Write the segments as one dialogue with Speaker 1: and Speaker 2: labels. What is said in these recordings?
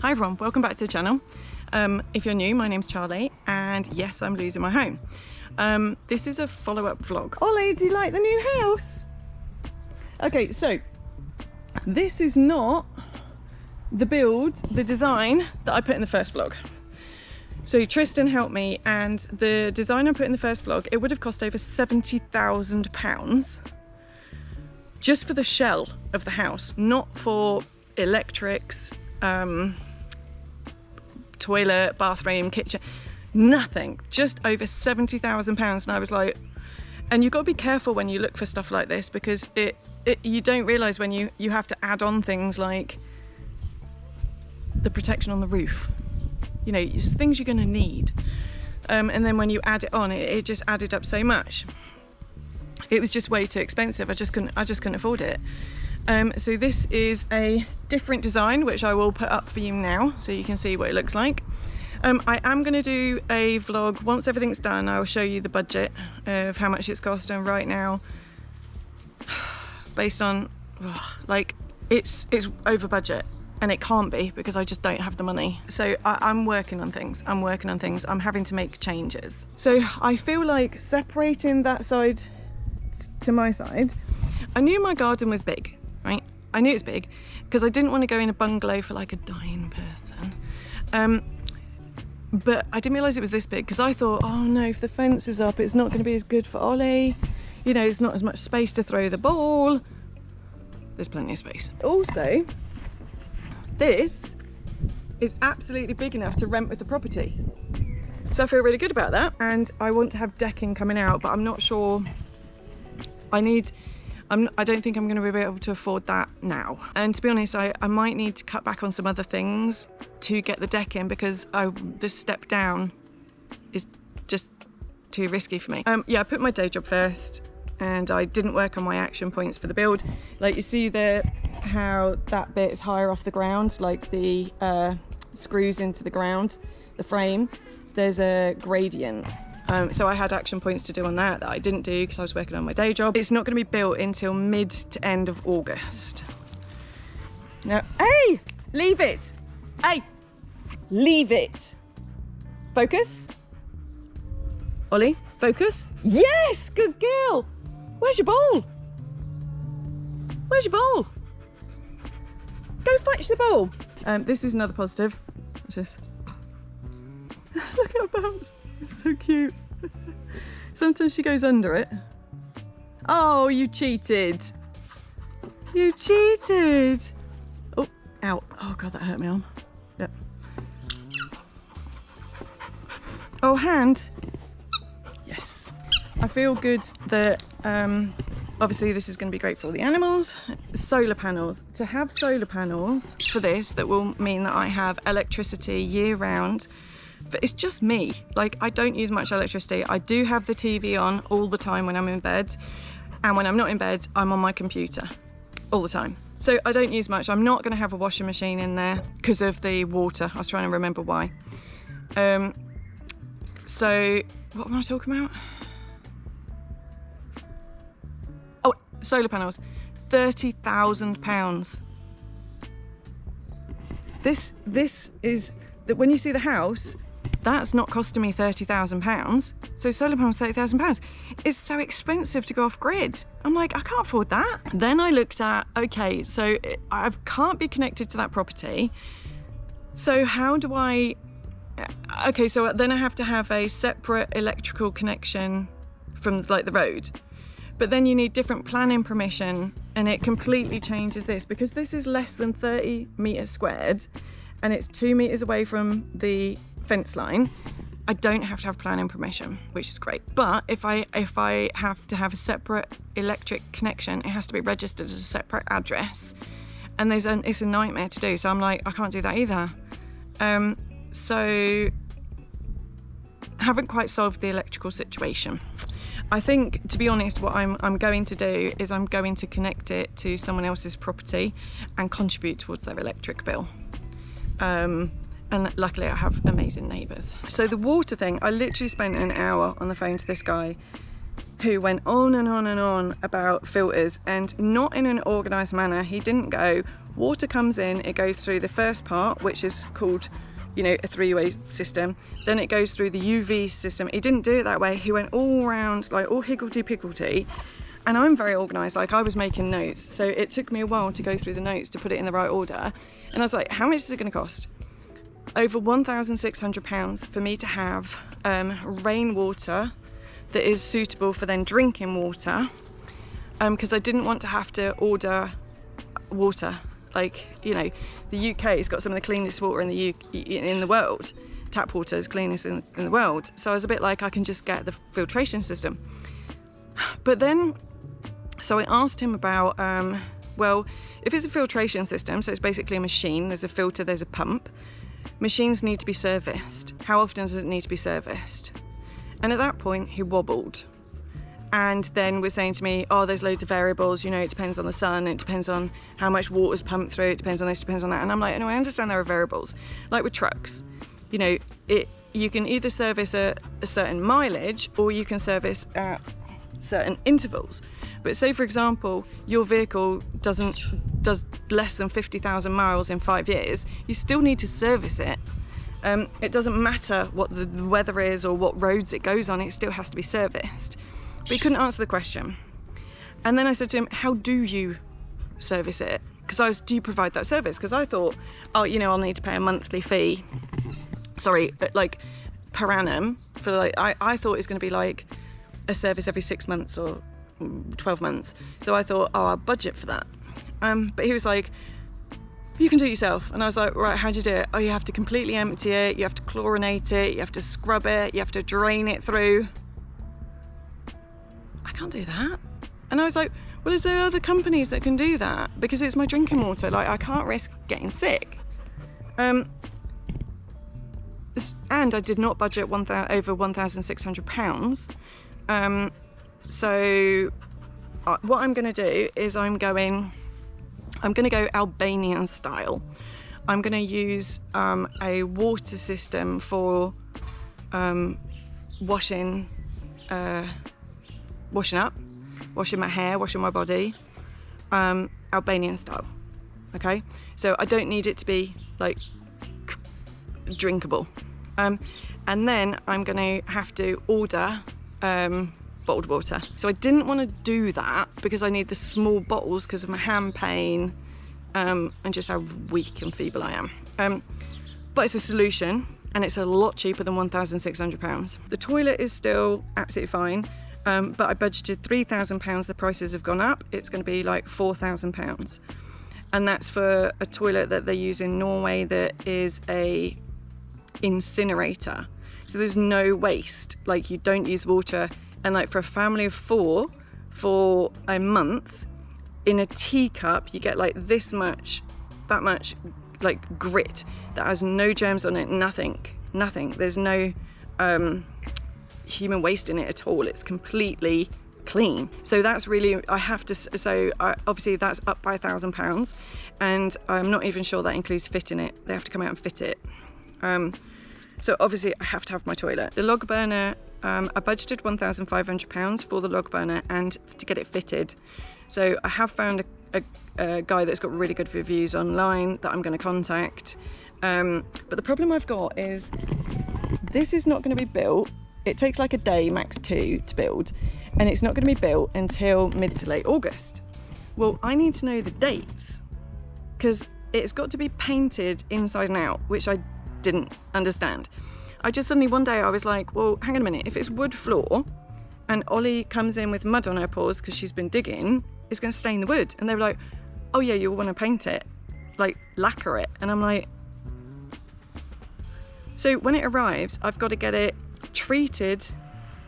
Speaker 1: Hi everyone, welcome back to the channel. If you're new, my name's Charlie, and yes, I'm losing my home. This is a follow-up vlog. Ollie, do you like the new house? Okay, so this is not the build, the design that I put in the first vlog. So Tristan helped me, and the design I put in the first vlog, it would have cost over £70,000 just for the shell of the house, not for electrics, toilet, bathroom, kitchen, nothing, just over £70,000. And I was like, and you've got to be careful when you look for stuff like this, because you don't realise when you have to add on things like the protection on the roof. You know, it's things you're going to need. And then when you add it on, it just added up so much. It was just way too expensive. I just couldn't afford it. So this is a different design, which I will put up for you now so you can see what it looks like. I am going to do a vlog once everything's done. I'll show you the budget of how much it's cost, and right now, based on like it's over budget, and it can't be because I just don't have the money. So I'm working on things. I'm having to make changes. So I feel like separating that side to my side. I knew my garden was big, right? I knew it was big because I didn't want to go in a bungalow for like a dying person. But I didn't realise it was this big, because I thought, oh no, if the fence is up, it's not going to be as good for Ollie. You know, it's not as much space to throw the ball. There's plenty of space. Also, this is absolutely big enough to rent with the property. So I feel really good about that. And I want to have decking coming out, but I'm not sure. I don't think I'm going to be able to afford that now. And to be honest, I might need to cut back on some other things to get the deck in, because this step down is just too risky for me. Yeah, I put my day job first, and I didn't work on my action points for the build. Like you see there, how that bit is higher off the ground, like the screws into the ground, the frame, there's a gradient. So I had action points to do on that I didn't do because I was working on my day job. It's not going to be built until mid to end of August. Now, hey, leave it. Hey, leave it. Focus. Ollie, focus. Yes, good girl. Where's your ball? Where's your ball? Go fetch the ball. This is another positive. Watch this. Look at her bumps. It's so cute. Sometimes she goes under it. Oh, you cheated. You cheated. Oh, ow. Oh God, that hurt my arm. Yep. Oh, hand. Yes. I feel good that obviously this is going to be great for all the animals. Solar panels. To have solar panels for this, that will mean that I have electricity year round. But it's just me. Like, I don't use much electricity. I do have the TV on all the time when I'm in bed. And when I'm not in bed, I'm on my computer all the time. So I don't use much. I'm not going to have a washing machine in there because of the water. I was trying to remember why. So what am I talking about? Oh, solar panels. £30,000. This is that when you see the house, that's not costing me £30,000. So solar panels, £30,000. It's so expensive to go off grid. I'm like, I can't afford that. Then I looked at, okay, so I can't be connected to that property. So how do I, okay, so then I have to have a separate electrical connection from like the road. But then you need different planning permission, and it completely changes this, because this is less than 30 metres squared and it's 2 metres away from the fence line. I don't have to have planning permission, which is great. But if I have to have a separate electric connection, it has to be registered as a separate address, and it's a nightmare to do. So I'm like, I can't do that either. So haven't quite solved the electrical situation. I think, to be honest, what I'm going to do is I'm going to connect it to someone else's property and contribute towards their electric bill. And luckily I have amazing neighbours. So the water thing, I literally spent an hour on the phone to this guy who went on and on and on about filters, and not in an organised manner. He didn't go, Water comes in, it goes through the first part, which is called, you know, a three-way system. Then it goes through the UV system. He didn't do it that way. He went all around, like all higgledy-piggledy. And I'm very organised, like I was making notes. So it took me a while to go through the notes to put it in the right order. And I was like, how much is it going to cost? Over £1,600 for me to have rainwater that is suitable for then drinking water. Because I didn't want to have to order water. Like, you know, the UK has got some of the cleanest water in the world. Tap water is cleanest in the world. So I was a bit like, I can just get the filtration system. But then, so I asked him about, well, if it's a filtration system, so it's basically a machine, there's a filter, there's a pump, machines need to be serviced. How often does it need to be serviced? And at that point, he wobbled. And then was saying to me, oh, there's loads of variables, you know, it depends on the sun, it depends on how much water's pumped through, it depends on this, depends on that. And I'm like, no, I understand there are variables. Like with trucks, you know, you can either service a certain mileage or you can service at certain intervals. But say, for example, your vehicle does less than 50,000 miles in 5 years, you still need to service it. It doesn't matter what the weather is or what roads it goes on, it still has to be serviced. But he couldn't answer the question. And then I said to him, how do you service it? Because do you provide that service? Because I thought, oh, you know, I'll need to pay a monthly fee. Sorry, like per annum for like, I thought it was going to be like a service every 6 months or 12 months. So I thought, oh, I'll budget for that. But he was like, you can do it yourself. And I was like, right, how do you do it? Oh, you have to completely empty it. You have to chlorinate it. You have to scrub it. You have to drain it through. I can't do that. And I was like, well, is there other companies that can do that? Because it's my drinking water. Like, I can't risk getting sick. And I did not budget over £1,600. So what I'm going to do is I'm going to go Albanian style. I'm going to use a water system for washing up, washing my hair, washing my body, Albanian style. Okay, so I don't need it to be like drinkable. And then I'm going to have to order bottled water. So I didn't want to do that because I need the small bottles because of my hand pain and just how weak and feeble I am. But it's a solution and it's a lot cheaper than £1,600. The toilet is still absolutely fine, but I budgeted £3,000. The prices have gone up. It's going to be like £4,000. And that's for a toilet that they use in Norway that is a incinerator. So there's no waste, like you don't use water. And like for a family of 4 for a month, in a teacup you get like that much like grit that has no germs on it, nothing. There's no human waste in it at all. It's completely clean. So that's really, obviously that's up by £1,000, and I'm not even sure that includes fitting it. They have to come out and fit it. So obviously I have to have my toilet. The log burner, I budgeted £1,500 for the log burner and to get it fitted. So I have found a guy that's got really good reviews online that I'm going to contact. But the problem I've got is this is not going to be built. It takes like a day, max 2 to build, and it's not going to be built until mid to late August. Well, I need to know the dates because it's got to be painted inside and out, which I didn't understand. I just suddenly one day I was like, well, hang on a minute, if it's wood floor and Ollie comes in with mud on her paws because she's been digging, it's going to stain the wood. And they were like, oh yeah, you'll want to paint it, like lacquer it. And I'm like, so when it arrives, I've got to get it treated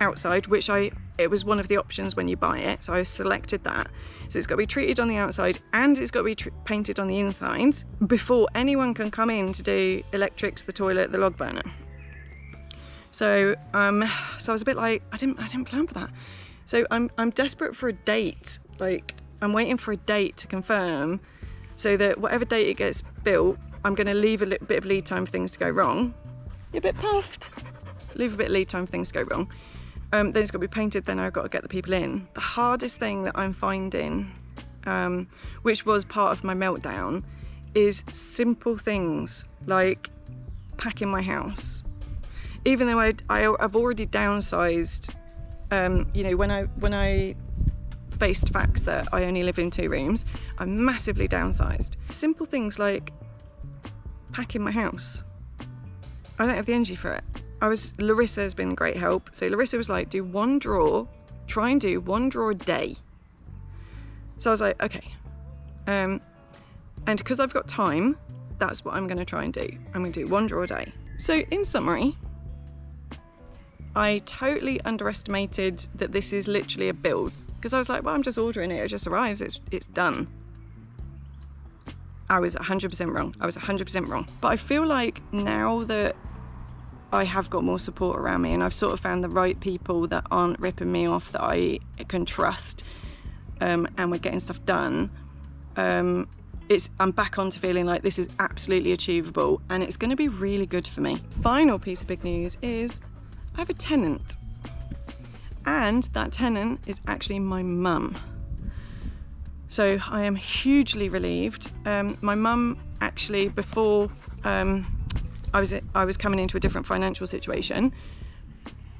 Speaker 1: outside, which it was one of the options when you buy it, so I selected that. So it's got to be treated on the outside and it's got to be painted on the inside before anyone can come in to do electrics, the toilet, the log burner. So so I was a bit like, I didn't plan for that. So I'm desperate for a date. Like, I'm waiting for a date to confirm so that whatever date it gets built, I'm going to leave a little bit of lead time for things to go wrong. You're a bit puffed. Leave a bit of lead time for things to go wrong. Then it's got to be painted, then I've got to get the people in. The hardest thing that I'm finding, which was part of my meltdown, is simple things like packing my house. Even though I've already downsized, you know, when I faced facts that I only live in 2 rooms, I'm massively downsized. Simple things like packing my house. I don't have the energy for it. Larissa has been a great help. So Larissa was like, do 1 drawer, try and do 1 drawer a day. So I was like, okay. And because I've got time, that's what I'm gonna try and do. I'm gonna do 1 drawer a day. So in summary, I totally underestimated that this is literally a build, because I was like, well, I'm just ordering it just arrives, it's done. I was 100% wrong. I was 100% wrong. But I feel like now that I have got more support around me and I've sort of found the right people that aren't ripping me off, that I can trust, and we're getting stuff done, I'm back onto feeling like this is absolutely achievable and it's going to be really good for me. Final piece of big news is I have a tenant, and that tenant is actually my mum. So I am hugely relieved. My mum actually, before I was coming into a different financial situation,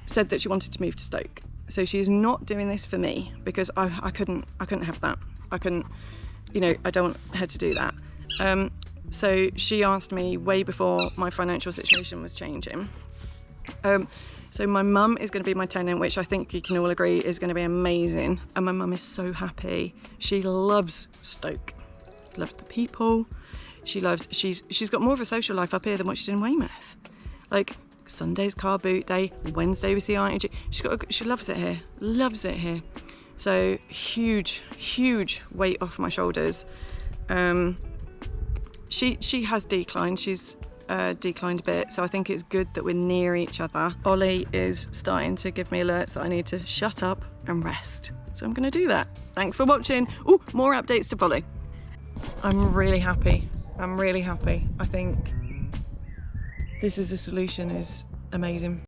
Speaker 1: said that she wanted to move to Stoke. So she is not doing this for me, because I couldn't have that. I couldn't, you know, I don't want her to do that. So she asked me way before my financial situation was changing. So my mum is going to be my tenant, which I think you can all agree is going to be amazing. And my mum is so happy. She loves Stoke, loves the people. She's got more of a social life up here than what she did in Weymouth. Like Sunday's car boot day, Wednesday we see Auntie. She loves it here. So huge weight off my shoulders. She has declined. She's declined a bit, so I think it's good that we're near each other. Ollie is starting to give me alerts that I need to shut up and rest, so I'm going to do that. Thanks for watching. Oh, more updates to follow. I'm really happy. I think this is a solution is amazing.